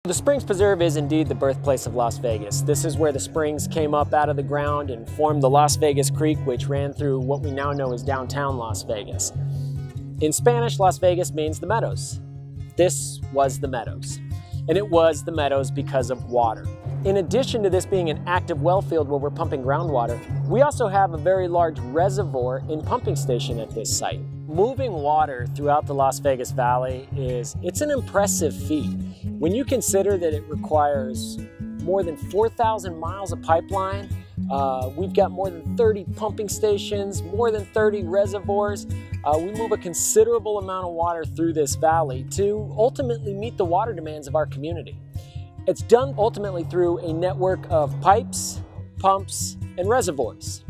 The Springs Preserve is indeed the birthplace of Las Vegas. This is where the springs came up out of the ground and formed the Las Vegas Creek, which ran through what we now know as downtown Las Vegas. In Spanish, Las Vegas means the Meadows. This was the Meadows. And it was the Meadows because of water. In addition to this being an active well field where we're pumping groundwater, we also have a very large reservoir and pumping station at this site. Moving water throughout the Las Vegas Valley it's an impressive feat. When you consider that it requires more than 4,000 miles of pipeline, we've got more than 30 pumping stations, more than 30 reservoirs. We move a considerable amount of water through this valley to ultimately meet the water demands of our community. It's done ultimately through a network of pipes, pumps, and reservoirs.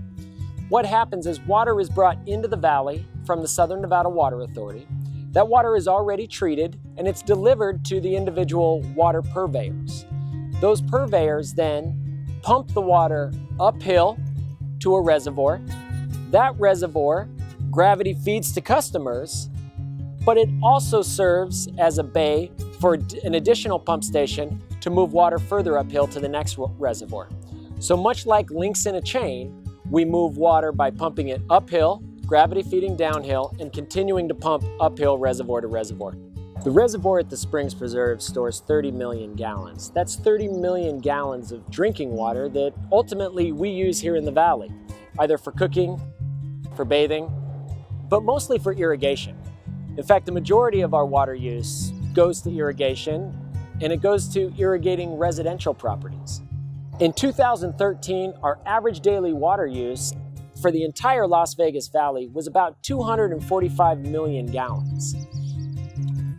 What happens is water is brought into the valley from the Southern Nevada Water Authority. That water is already treated and it's delivered to the individual water purveyors. Those purveyors then pump the water uphill to a reservoir. That reservoir gravity feeds to customers, but it also serves as a bay for an additional pump station to move water further uphill to the next reservoir. So much like links in a chain, we move water by pumping it uphill, gravity feeding downhill, and continuing to pump uphill reservoir to reservoir. The reservoir at the Springs Preserve stores 30 million gallons. That's 30 million gallons of drinking water that ultimately we use here in the valley, either for cooking, for bathing, but mostly for irrigation. In fact, the majority of our water use goes to irrigation, and it goes to irrigating residential properties. In 2013, our average daily water use for the entire Las Vegas Valley was about 245 million gallons.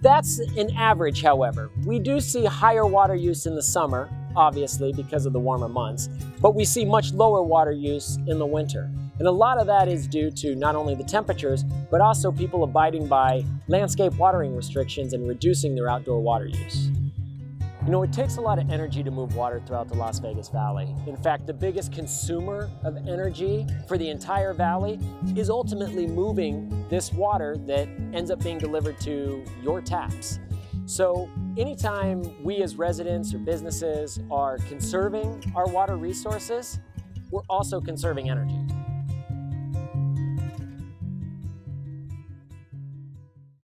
That's an average, however. We do see higher water use in the summer, obviously because of the warmer months, but we see much lower water use in the winter. And a lot of that is due to not only the temperatures, but also people abiding by landscape watering restrictions and reducing their outdoor water use. You know, it takes a lot of energy to move water throughout the Las Vegas Valley. In fact, the biggest consumer of energy for the entire valley is ultimately moving this water that ends up being delivered to your taps. So anytime we as residents or businesses are conserving our water resources, we're also conserving energy.